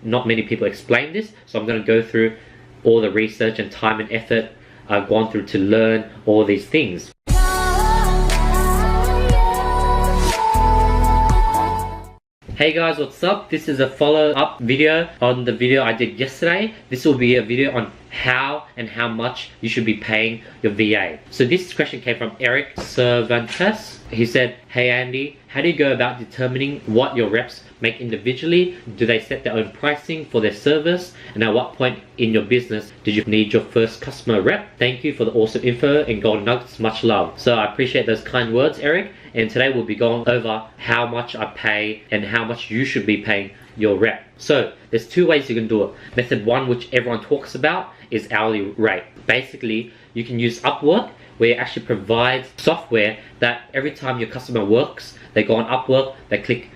Not many people explain this, so I'm going to go through all the research and time and effort I've gone through to learn all these things. Hey guys, what's up? This is a follow-up video on the video I did yesterday. This will be a video on how and how much you should be paying your VA. So this question came from Eric Cervantes. He said, hey Andy, how do you go about determining what your reps make individually? Do they set their own pricing for their service? And at what point in your business did you need your first customer rep? Thank you for the awesome info and golden nuggets. Much love. So I appreciate those kind words, Eric. And today we'll be going over how much I pay and how much you should be paying your rep. So there's two ways you can do it. Method one, which everyone talks about, is hourly rate. Basically, you can use Upwork, where it actually provides software that every time your customer works, they go on Upwork, they click,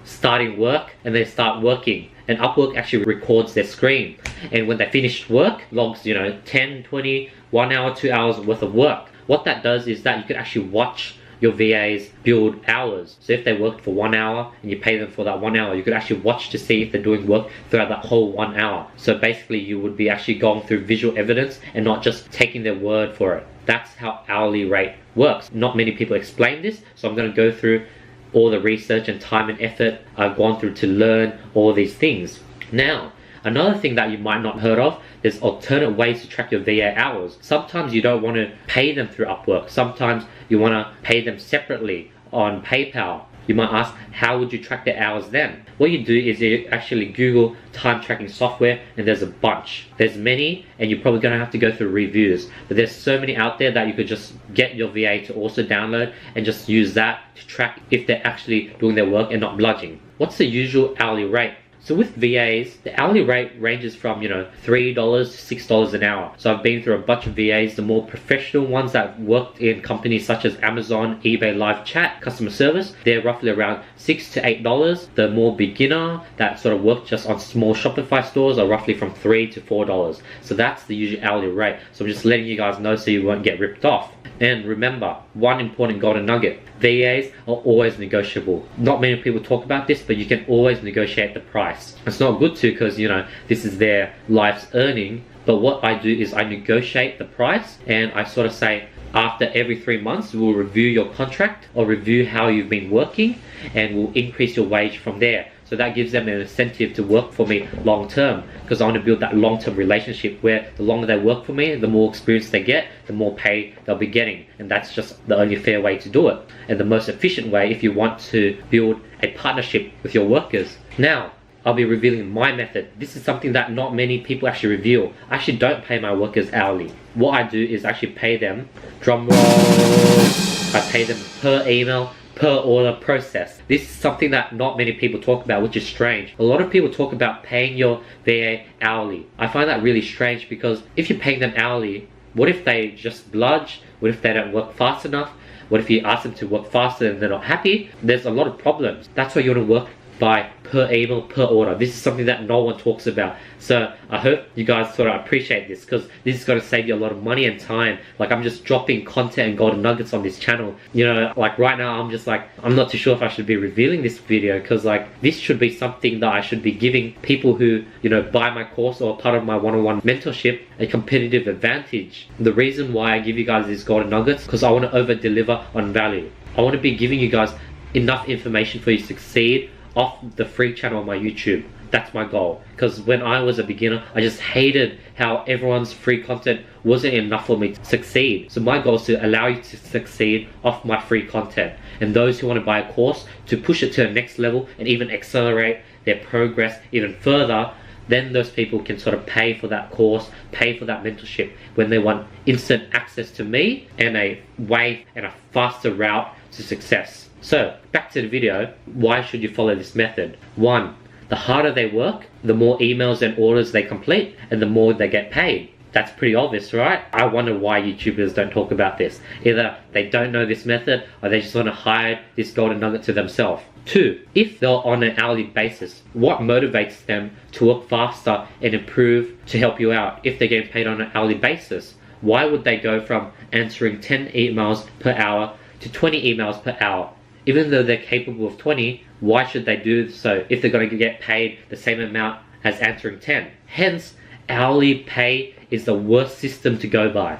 starting work, and they start working. And Upwork actually records their screen. And when they finish work, logs, 10, 20, 1 hour, 2 hours worth of work. What that does is that you can actually watch your VAs build hours. So if they worked for 1 hour and you pay them for that 1 hour, you could actually watch to see if they're doing work throughout that whole 1 hour. So basically you would be actually going through visual evidence and not just taking their word for it. That's how hourly rate works. Not many people explain this, so I'm going to go through all the research and time and effort I've gone through to learn all these things. Now, another thing that you might not heard of, there's alternate ways to track your VA hours. Sometimes you don't want to pay them through Upwork. Sometimes you want to pay them separately on PayPal. You might ask, how would you track their hours then? What you do is you actually Google time tracking software, and there's a bunch. There's many, and you're probably going to have to go through reviews. But there's so many out there that you could just get your VA to also download and just use that to track if they're actually doing their work and not bludging. What's the usual hourly rate? So with VAs, the hourly rate ranges from, $3 to $6 an hour. So I've been through a bunch of VAs, the more professional ones that worked in companies such as Amazon, eBay live chat, customer service, they're roughly around $6 to $8. The more beginner that sort of work just on small Shopify stores are roughly from $3 to $4. So that's the usual hourly rate. So I'm just letting you guys know so you won't get ripped off. And remember, one important golden nugget, VAs are always negotiable. Not many people talk about this, but you can always negotiate the price. It's not good to, because this is their life's earning. But what I do is I negotiate the price, and I sort of say, after every 3 months we'll review your contract or review how you've been working, and we'll increase your wage from there. So that gives them an incentive to work for me long term, because I want to build that long-term relationship where the longer they work for me, the more experience they get, the more pay they'll be getting. And that's just the only fair way to do it, and the most efficient way if you want to build a partnership with your workers. Now, I'll be revealing my method. This is something that not many people actually reveal. I actually don't pay my workers hourly. What I do is actually pay them, drum roll, I pay them per email, per order process. This is something that not many people talk about, which is strange. A lot of people talk about paying your VA hourly. I find that really strange, because if you're paying them hourly, what if they just bludge? What if they don't work fast enough? What if you ask them to work faster and they're not happy? There's a lot of problems. That's why you want to work by per email, per order. This is something that no one talks about. So I hope you guys sort of appreciate this, because this is going to save you a lot of money and time. Like, I'm just dropping content and golden nuggets on this channel. Like right now I'm just like, I'm not too sure if I should be revealing this video, because like this should be something that I should be giving people who buy my course or part of my one-on-one mentorship a competitive advantage. The reason why I give you guys these golden nuggets, because I want to over deliver on value. I want to be giving you guys enough information for you to succeed off the free channel on my YouTube. That's my goal, because when I was a beginner, I just hated how everyone's free content wasn't enough for me to succeed. So my goal is to allow you to succeed off my free content, and those who want to buy a course to push it to the next level and even accelerate their progress even further, then those people can sort of pay for that course, pay for that mentorship when they want instant access to me and a way and a faster route to success. So back to the video, why should you follow this method? 1, the harder they work, the more emails and orders they complete, and the more they get paid. That's pretty obvious, right? I wonder why YouTubers don't talk about this. Either they don't know this method, or they just want to hide this golden nugget to themselves. 2, if they're on an hourly basis, what motivates them to work faster and improve to help you out if they're getting paid on an hourly basis? Why would they go from answering 10 emails per hour to 20 emails per hour? Even though they're capable of 20, why should they do so if they're going to get paid the same amount as answering 10. Hence, hourly pay is the worst system to go by.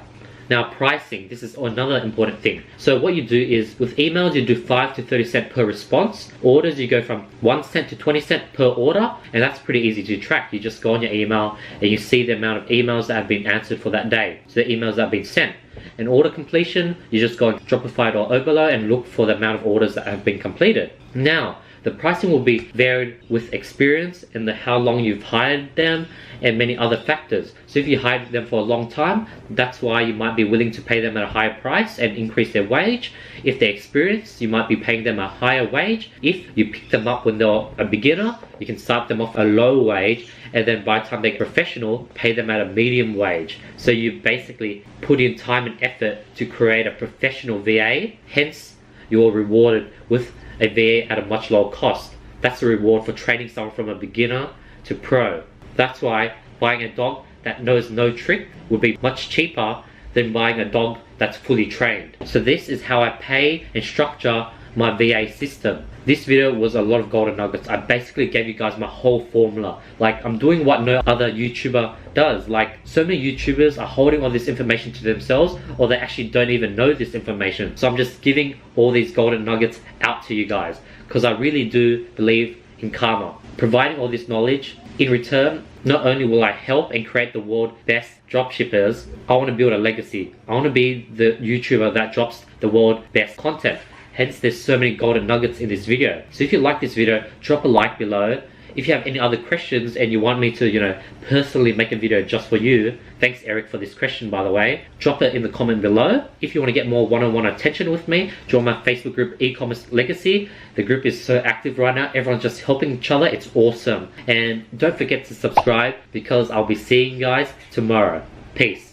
Now pricing, this is another important thing. So what you do is, with emails you do 5 to 30 cents per response. Orders you go from 1 cent to 20 cents per order, and that's pretty easy to track. You just go on your email and you see the amount of emails that have been answered for that day. So the emails that have been sent. And order completion, you just go on Shopify or Overload and look for the amount of orders that have been completed. Now, the pricing will be varied with experience and how long you've hired them and many other factors. So if you hired them for a long time, that's why you might be willing to pay them at a higher price and increase their wage. If they're experienced, you might be paying them a higher wage. If you pick them up when they're a beginner, you can start them off a low wage, and then by the time they're professional, pay them at a medium wage. So you basically put in time and effort to create a professional VA, hence you're rewarded with a VA at a much lower cost. That's the reward for training someone from a beginner to pro. That's why buying a dog that knows no trick would be much cheaper than buying a dog that's fully trained. So this is how I pay and structure my VA system. This video was a lot of golden nuggets. I basically gave you guys my whole formula. Like, I'm doing what no other YouTuber does. Like, so many YouTubers are holding all this information to themselves, or they actually don't even know this information. So I'm just giving all these golden nuggets out to you guys, because I really do believe in karma. Providing all this knowledge, in return, not only will I help and create the world's best dropshippers, I want to build a legacy. I want to be the YouTuber that drops the world's best content. Hence, there's so many golden nuggets in this video. So if you like this video, drop a like below. If you have any other questions and you want me to, personally make a video just for you, thanks Eric for this question, by the way, drop it in the comment below. If you want to get more one-on-one attention with me, join my Facebook group, E-Commerce Legacy. The group is so active right now. Everyone's just helping each other. It's awesome. And don't forget to subscribe, because I'll be seeing you guys tomorrow. Peace.